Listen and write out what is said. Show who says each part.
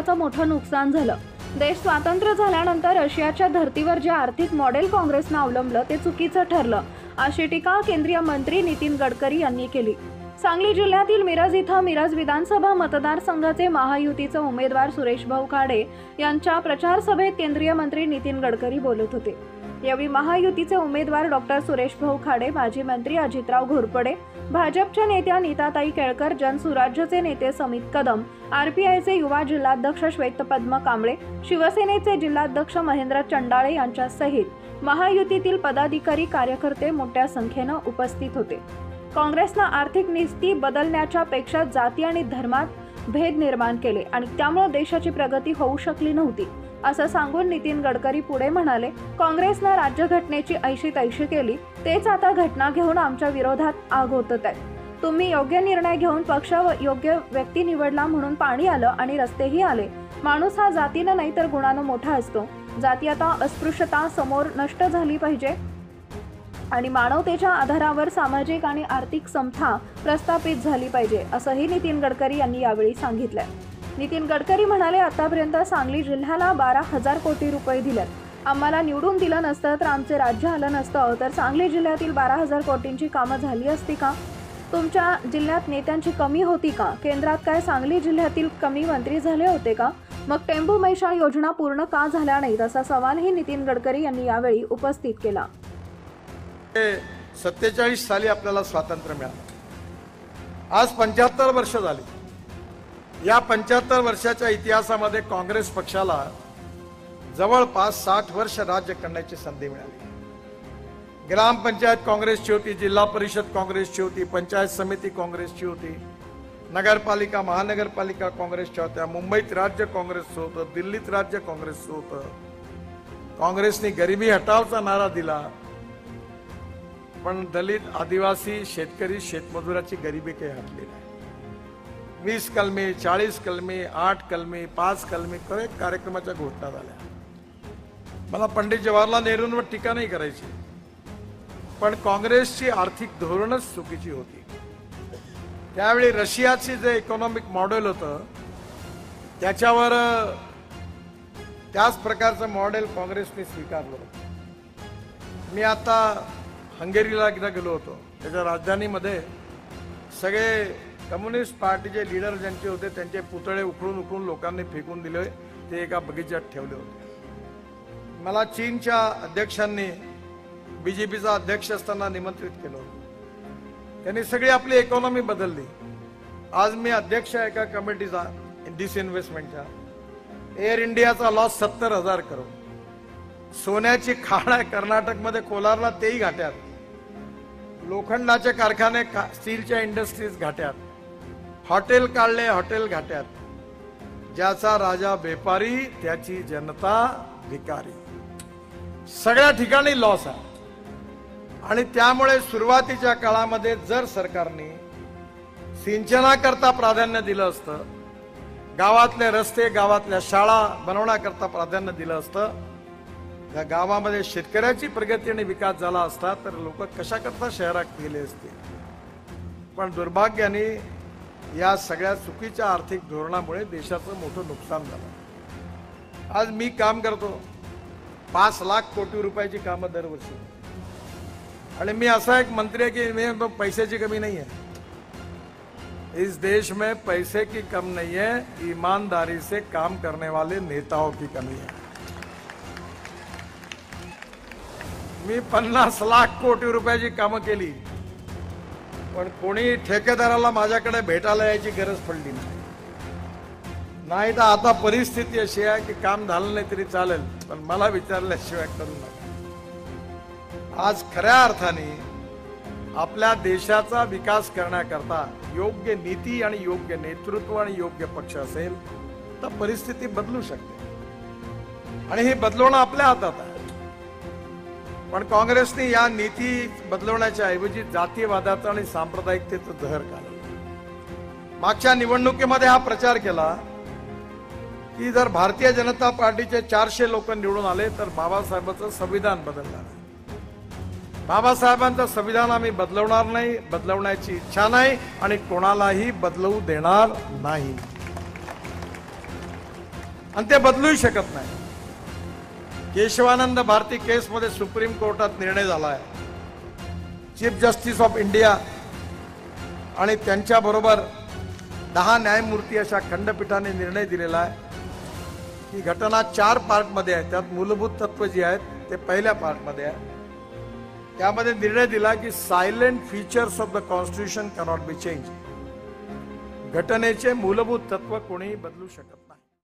Speaker 1: देशाचं मोठं नुकसान झालं। देश स्वतंत्र झाल्यानंतर रशियाच्या धर्तीवर जे आर्थिक मॉडेल काँग्रेसनं अवलंबलं ते चुकीचं ठरलं, अशी टीका केंद्रीय मंत्री नितीन गडकरी यांनी केली। सांगली जिल्ह्यातील मिरज इथं मिरज विधानसभा मतदारसंघाचे महायुतीचे उमेदवार सुरेश भाऊ खाडे यांच्या प्रचार सभेत केंद्रीय मंत्री नितीन गडकरी बोलत होते। यावेळी महायुतीचे उमेदवार डॉक्टर सुरेश भाऊ खाडे, माजी मंत्री अजितराव घोरपडे, भाजपच्या नेत्या नीताताई केळकर, जनसुराज्यचे नेते समित कदम, आरपीआयचे युवा जिल्हाध्यक्ष श्वेतपद्म कांबळे, शिवसेनेचे जिल्हाध्यक्ष महेंद्र चंडाळे यांच्यासहित महायुतीतील पदाधिकारी कार्यकर्ते मोठ्या संख्येने उपस्थित होते। काँग्रेसने आर्थिक नीती बदलण्याच्या पेक्षा जाती आणि धर्मात भेद निर्माण केले आणि त्यामुळे देशाची प्रगती होऊ शकली नव्हती, असं सांगून नितीन गडकरी पुढे म्हणाले, काँग्रेसने राज्यघटनेची ऐशी तैशी केली, तेच आता घटना घेऊन आमच्या विरोधात आग ओतत आहेत। तुम्ही योग्य निर्णय घेऊन पक्ष व योग्य व्यक्ती निवडला म्हणून पाणी आलं आणि रस्तेही आले। माणूस हा जातीनं नाही तर गुणानं मोठा असतो। जाती आता अस्पृश्यता समोर नष्ट झाली पाहिजे आणि मानवतेच्या आधारावर सामाजिक आणि आर्थिक समता प्रस्थापित झाली पाहिजे, असंही नितीन गडकरी यांनी यावेळी सांगितलं। नितीन गडकरी म्हणाले, आतापर्यंत सांगली जिल्ह्याला 12,000 कोटी रुपये दिलेत। आम्हाला निवडून दिलं नसतं तर आमचे राज्य आलं नसतं तर सांगली जिल्ह्यातील 12,000 कोटींची कामं झाली असती का? तुमच्या जिल्ह्यात नेत्यांची कमी होती का? केंद्रात काय सांगली जिल्ह्यातील कमी मंत्री झाले होते का? मग टेंबू मैशाळ योजना पूर्ण का झाल्या नाहीत, असा सवालही नितीन गडकरी यांनी यावेळी उपस्थित केला।
Speaker 2: 47 साली आपल्याला स्वातंत्र्य मिळालं। आज 75 वर्ष झाली। या 75 वर्षाच्या इतिहासामध्ये काँग्रेस पक्षाला जवळपास 60 वर्ष राज्य करण्याची संधी मिळाली। ग्रामपंचायत काँग्रेसची होती, जिल्हा परिषद काँग्रेसची होती, पंचायत समिती काँग्रेसची होती, नगरपालिका महानगरपालिका काँग्रेसच्या होत्या, मुंबईत राज्य काँग्रेसचं होतं, दिल्लीत राज्य काँग्रेसचं होतं। काँग्रेसने गरिबी हटावचा नारा दिला, पण दलित, आदिवासी, शेतकरी, शेतमजुराची गरिबी काही हटली नाही। 20 कलमी, 40 कलमी, 8 कलमी, 5 कलमी कार्यक्रमाच्या घोषणा झाल्या। मला पंडित जवाहरलाल नेहरूंवर टीका नाही करायची, पण काँग्रेसची आर्थिक धोरणच चुकीची होती। त्यावेळी रशियाचे जे इकॉनॉमिक मॉडेल होतं त्याच्यावर त्याच प्रकारचं मॉडेल काँग्रेसने स्वीकारलं होतं। मी आता हंगेरीला एकदा गेलो होतो, त्याच्या राजधानीमध्ये सगळे कम्युनिस्ट पार्टीचे लीडर ज्यांचे होते त्यांचे पुतळे उखळून लोकांनी फेकून दिले, ते एका बगीच्यात ठेवले होते। मला चीनच्या अध्यक्षांनी बीजेपीचा अध्यक्ष असताना निमंत्रित केलं होतं। त्यांनी सगळी आपली इकॉनॉमी बदलली। आज मी अध्यक्ष आहे एका कमिटीचा डिसइन्व्हेस्टमेंटच्या। एअर इंडियाचा लॉस 70,000 करोड। सोन्याची खाण आहे कर्नाटकमध्ये कोलारला, तेही घाट्यात। लोखंडाचे कारखाने, स्टीलच्या इंडस्ट्रीज घाट्यात। हॉटेल काढले, हॉटेल घाट्यात। ज्याचा राजा व्यापारी त्याची जनता भिकारी, सगळ्या ठिकाणी लॉस आहे। आणि त्यामुळे सुरुवातीच्या काळामध्ये जर सरकारने सिंचनाकरता प्राधान्य दिलं असतं, गावातले रस्ते, गावातल्या शाळा बनवण्याकरता प्राधान्य दिलं असतं, त्या गावामध्ये शेतकऱ्याची प्रगती आणि विकास झाला असता तर लोक कशाकरता शहरात गेले असते। पण दुर्भाग्याने या सगळ्या चुकीच्या आर्थिक धोरणामुळे देशाचं मोठं नुकसान झालं। आज मी काम करतो 5 लाख कोटी रुपयाची कामं दरवर्षी, आणि मी असा एक मंत्री आहे की मी पैशाची कमी नहीं है। इस देश में पैसे की कम नहीं है, ईमानदारी से काम करने वाले नेताओं की कमी है। मी 50 लाख कोटी रुपयाची कामं केली, पण कोणी ठेकेदाराला माझ्याकडे भेटायला यायची गरज पडली नाही। तर आता परिस्थिती अशी आहे की काम झालं नाही तरी चालेल, पण मला विचारल्याशिवाय करू नका। आज खऱ्या अर्थाने आपल्या देशाचा विकास करण्याकरता योग्य नीती आणि योग्य नेतृत्व आणि योग्य पक्ष असेल तर परिस्थिती बदलू शकते, आणि हे बदलवणं आपल्या हातात आहे। पण काँग्रेसने या नीती बदलवण्याच्या ऐवजी जातीयवादाचं आणि सांप्रदायिकतेचं जहर काढलं। मागच्या निवडणुकीमध्ये हा प्रचार केला की जर भारतीय जनता पार्टीचे 400 लोक निवडून आले तर बाबासाहेबांचं संविधान बदलणार। बाबासाहेबांचं संविधान आम्ही बदलवणार नाही, बदलवण्याची इच्छा नाही आणि कोणालाही बदलवू देणार नाही। आणि ते बदलूही शकत नाही. केशवानंद भारती केसमध्ये सुप्रीम कोर्टात निर्णय झाला आहे. चीफ जस्टिस ऑफ इंडिया आणि त्यांच्याबरोबर 10 न्यायमूर्ती अशा खंडपीठाने निर्णय दिलेला आहे की घटना 4 पार्टमध्ये आहे. त्यात मूलभूत तत्व जी आहेत ते पहिल्या पार्टमध्ये आहे. त्यामध्ये निर्णय दिला की silent features of the constitution cannot be change. घटनेचे मूलभूत तत्व कोणीही बदलू शकत